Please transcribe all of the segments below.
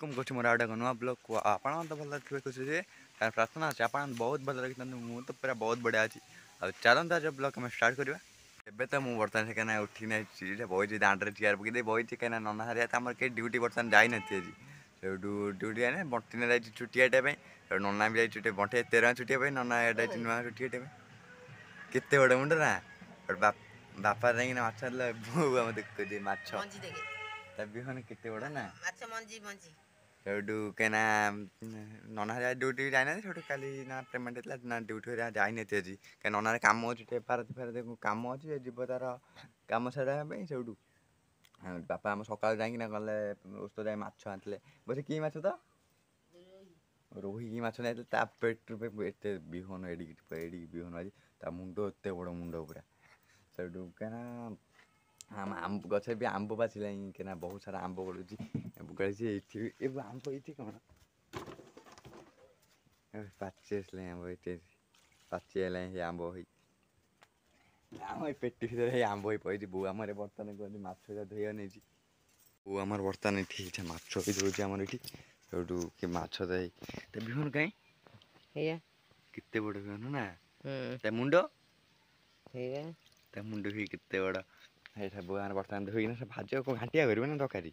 Welcome कर more out नुआ blog को आप तो भल थे खुशी से प्रार्थना अच्छे आप बहुत भल लगी मुझे तो पूरा बहुत बढ़िया अच्छी चलता आज ब्लॉग आम स्टार्ट करवा एबे तो मुझे बर्तमान से कहीं उठी ना बही दाण्ड चेयर पकई बही कहीं नना हरिया आम कहीं ड्यूटी बर्तमान जाई नी से ड्यूटी आने बंटी जाए छुट्टी आटाई नना भी जाए बंटे 13 छुट्टी नना नुआ छुट्टी आटाई केते बड़ मुंड ना बापा जाइना माछ बो आम देखुचे माछ बिहन केते बड़ ना सेठू कहीं नना ड्यूटी जाना खाली ना पेमेंट होता ना ड्यूटी जाई आज कहीं नना कम अच्छे पारद फारद कम अच्छे जीव तार कम सारे सेठू बापा आम सकाल जाइना गले उस जाए माछ आनते बोले कि माछ तो रोही की माछ नहीं पेट एत बिहन एड़ी बिहन आज मुंड एत बड़ मुंड पूरा सेठू कहीं आम गच भी आंब पाचिला कहीं बहुत सारा आंब गलुची आंब ये कौन पाची आंब ये पाची आंब आम पेटी भर आंब पड़ी बो आम बर्तमान कहते माछ धोया नहीं बो आम बर्तमान ये माछ भी धोची आम ये सेठू कि माछ बिहन कहीं केते बड़ बिहन ना मुंड मुंड भी केते बड़ बो आम बर्तमान धोईना से भाज घाटिया कर ना तरकारी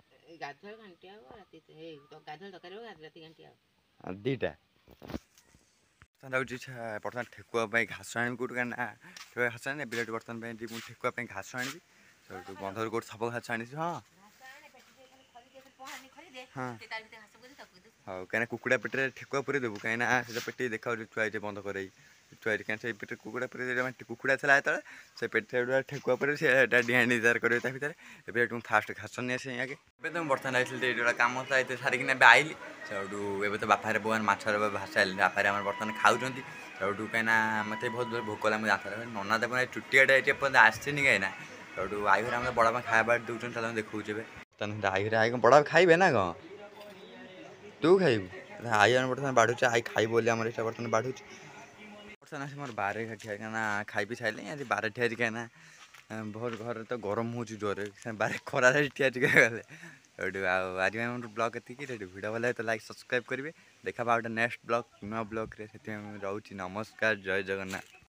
दीटा बर्तमान ठेकुआ घास आनी कौट कहीं घास आने बिराट बर्तमान ठेकुआ घास आनी बंधर कौट सब घास आनी हाँ हाँ हाँ कहीं कुकुड़ा पेटे ठेकुआ पूरी देवु कहीं पेटे देखा छुआई बंद कर छुआई कहीं पेटे कुकुड़ा पूरी कुकुड़ा था जो से पेटे ठेकुआ पूरी डिहां डिजार कर भितर एवं फास्ट घास नहीं आसे आगे तो बर्तमान आई कम था सारिकिन आईली से तो बापारे बोन मछर भाषा बापारे आम बर्तमान खाऊँ सेठू कहीं मत बहुत भोक लगे मुझे नना देखो चुटिया आसनी कहीं सेठू आई घर आम बड़ा खाया दूसरे चल देखा आई घर आई बड़ा खाइबे ना कौन तू खाइबू आई बर्तमान बाढ़ुचे आई खाई बोली आम इच्छा बर्तमान बाढ़ुचे बर्तमान आस मोर बारे ठिया कहीं खाई पी सारे आज बारे ठिया कहीं बहुत घर तो गरम हो जोर बारे खरा ठिया गले आज ब्लॉग ये वीडियो भल तो लाइक सब्सक्राइब करेंगे देखा गोटे नेक्स्ट ब्लॉग नुआ ब्लॉग रोचे नमस्कार जय जगन्नाथ।